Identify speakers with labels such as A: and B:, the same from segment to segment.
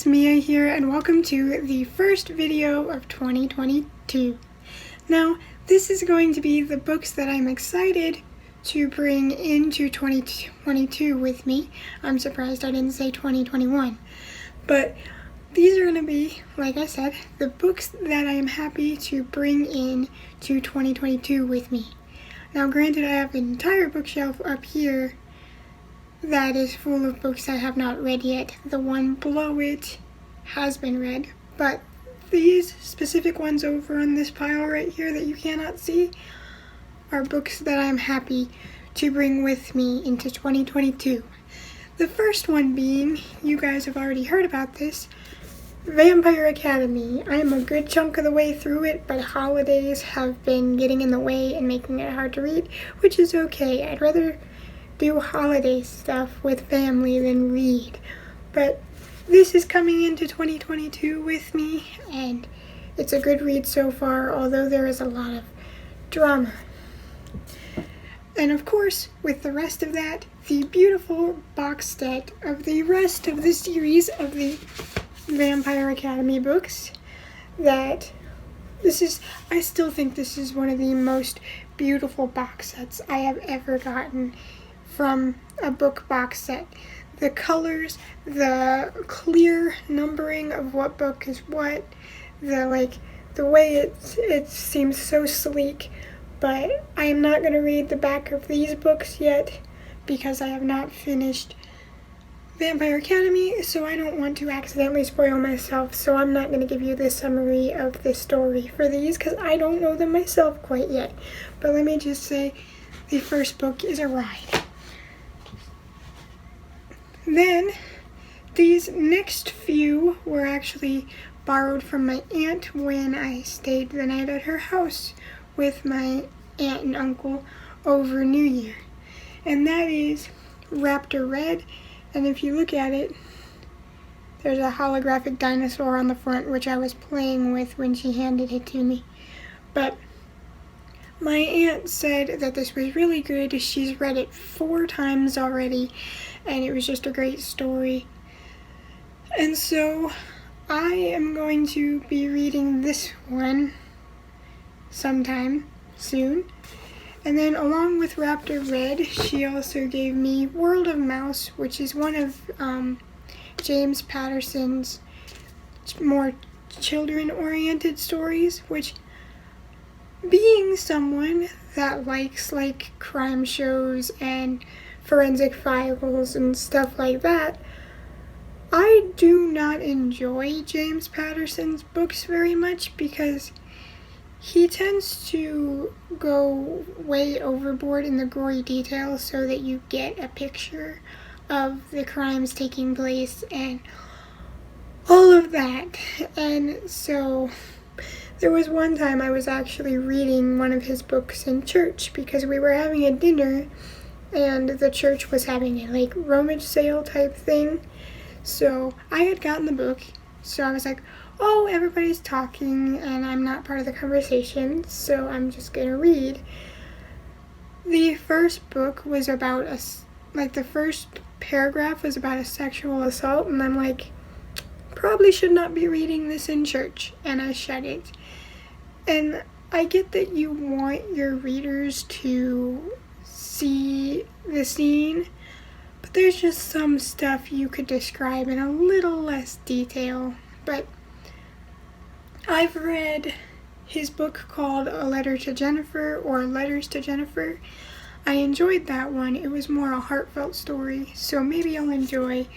A: it's Mia here, and welcome to the first video of 2022. Now, this is going to be the books that I'm excited to bring into 2022 with me. I'm surprised I didn't say 2021. But these are going to be, like I said, the books that I am happy to bring in to 2022 with me. Now, granted, I have an entire bookshelf up here that is full of books I have not read yet. The one below it has been read, but these specific ones over on this pile right here that you cannot see are books that I'm happy to bring with me into 2022. The first one being, you guys have already heard about this, Vampire Academy. I am a good chunk of the way through it, but holidays have been getting in the way and making it hard to read, which is okay. I'd rather do holiday stuff with family than read. But this is coming into 2022 with me, and it's a good read so far, although there is a lot of drama. And of course, with the rest of that, the beautiful box set of the rest of the series of the Vampire Academy books. I still think this is one of the most beautiful box sets I have ever gotten from a book box set. The colors, the clear numbering of what book is what, the way it seems so sleek. But I am not going to read the back of these books yet because I have not finished Vampire Academy, so I don't want to accidentally spoil myself, so I'm not going to give you the summary of the story for these because I don't know them myself quite yet. But let me just say, the first book is a ride. Then, these next few were actually borrowed from my aunt when I stayed the night at her house with my aunt and uncle over New Year. And that is Raptor Red, and if you look at it, there's a holographic dinosaur on the front, which I was playing with when she handed it to me. But my aunt said that this was really good. She's read it 4 times already, and it was just a great story. And so I am going to be reading this one sometime soon. And then along with Raptor Red, she also gave me World of Mouse, which is one of James Patterson's more children-oriented stories, which, being someone that likes crime shows and forensic files and stuff like that, I do not enjoy James Patterson's books very much because he tends to go way overboard in the gory details so that you get a picture of the crimes taking place and all of that. And so there was one time I was actually reading one of his books in church because we were having a dinner and the church was having a rummage sale type thing. So I had gotten the book, so I was like, oh, everybody's talking and I'm not part of the conversation, so I'm just gonna read. The first book was about the first paragraph was about a sexual assault, and I'm like, probably should not be reading this in church, and I shut it. And I get that you want your readers to see the scene, but there's just some stuff you could describe in a little less detail. But I've read his book called A Letter to Jennifer, or Letters to Jennifer. I enjoyed that one. It was more a heartfelt story, so maybe I'll enjoy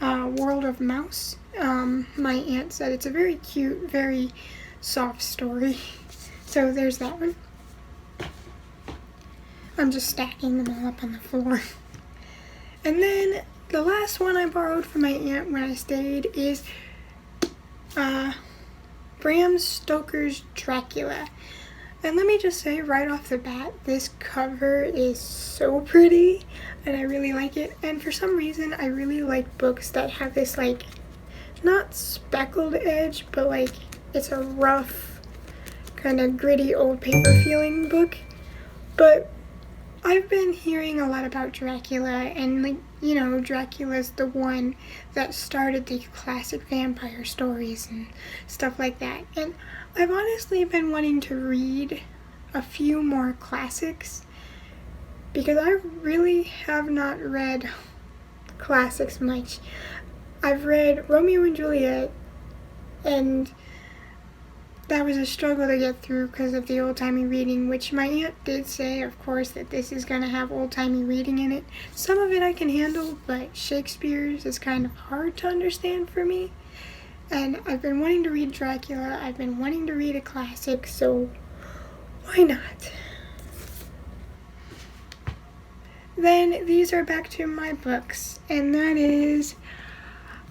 A: World of Mouse. My aunt said it's a very cute, very soft story. So there's that one. I'm just stacking them all up on the floor. And then the last one I borrowed from my aunt when I stayed is Bram Stoker's Dracula. And let me just say right off the bat, this cover is so pretty and I really like it. And for some reason, I really like books that have this not speckled edge, but it's a rough, kind of gritty old paper feeling book. But I've been hearing a lot about Dracula, and you know, Dracula's the one that started the classic vampire stories and stuff like that. And I've honestly been wanting to read a few more classics because I really have not read classics much. I've read Romeo and Juliet, and that was a struggle to get through because of the old-timey reading, which my aunt did say, of course, that this is going to have old-timey reading in it. Some of it I can handle, but Shakespeare's is kind of hard to understand for me. And I've been wanting to read Dracula, I've been wanting to read a classic, so why not? Then these are back to my books, and that is,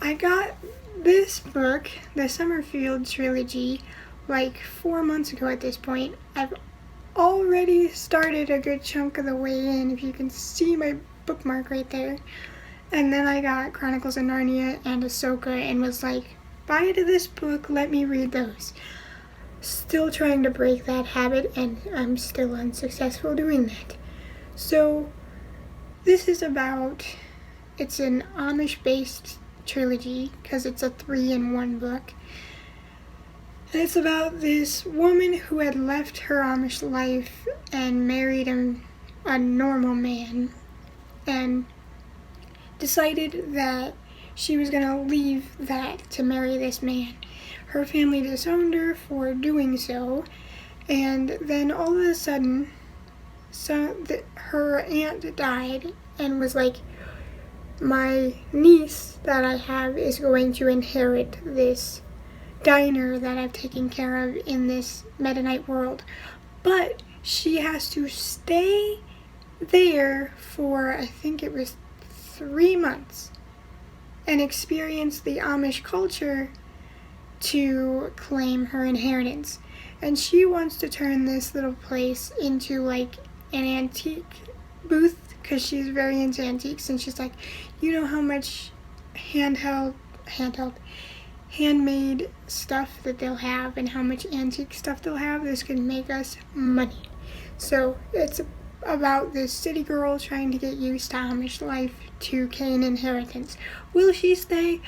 A: I got this book, the Summerfield Trilogy, like 4 months ago at this point. I've already started a good chunk of the way in, if you can see my bookmark right there. And then I got Chronicles of Narnia and Ahsoka and was like, buy this book, let me read those. Still trying to break that habit, and I'm still unsuccessful doing that. So this is about, it's an Amish-based trilogy because it's a 3-in-1 book. And it's about this woman who had left her Amish life and married a normal man and decided that she was going to leave that to marry this man. Her family disowned her for doing so, and then all of a sudden, her aunt died and was like, my niece that I have is going to inherit this diner that I've taken care of in this Meta-Knight world, but she has to stay there for, I think it was 3 months, and experience the Amish culture to claim her inheritance. And she wants to turn this little place into like an antique booth because she's very into antiques, and she's like, you know how much handmade stuff that they'll have and how much antique stuff they'll have, this could make us money. So it's about this city girl trying to get used to Amish life to gain inheritance. Will she stay?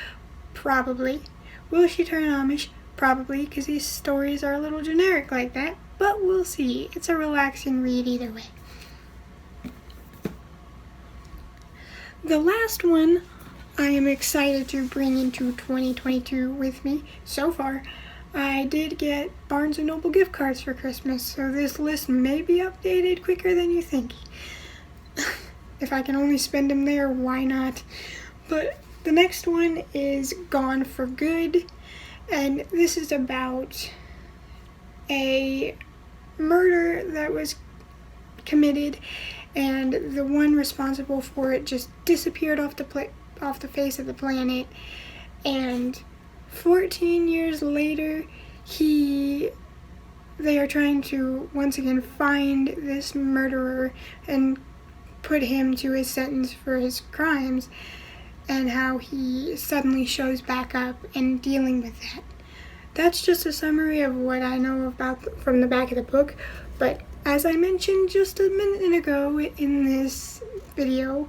A: Probably. Will she turn Amish? Probably, because these stories are a little generic like that, but we'll see. It's a relaxing read either way. The last one I am excited to bring into 2022 with me so far. I did get Barnes & Noble gift cards for Christmas, so this list may be updated quicker than you think. If I can only spend them there, why not? But the next one is Gone for Good, and this is about a murder that was committed, and the one responsible for it just disappeared off the face of the planet, and 14 years later they are trying to once again find this murderer and put him to his sentence for his crimes, and how he suddenly shows back up and dealing with that. That's just a summary of what I know about from the back of the book, but as I mentioned just a minute ago in this video,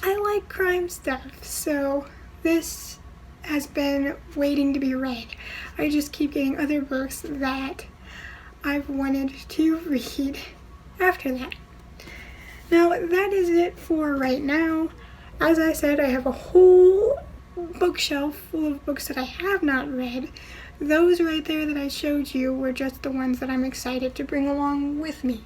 A: I like crime stuff, so this has been waiting to be read. I just keep getting other books that I've wanted to read after that. Now, that is it for right now. As I said, I have a whole bookshelf full of books that I have not read. Those right there that I showed you were just the ones that I'm excited to bring along with me.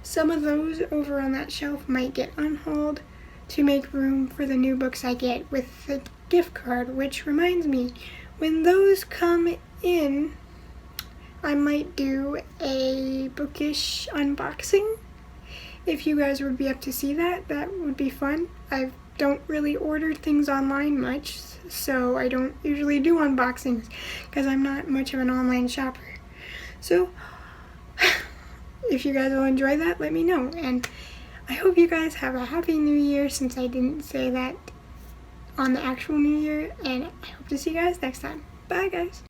A: Some of those over on that shelf might get unhauled to make room for the new books I get with the gift card, which reminds me, when those come in, I might do a bookish unboxing. If you guys would be up to see that, that would be fun. I don't really order things online much, so I don't usually do unboxings because I'm not much of an online shopper. So if you guys will enjoy that, let me know. And I hope you guys have a happy new year, since I didn't say that on the actual new year, and I hope to see you guys next time. Bye guys.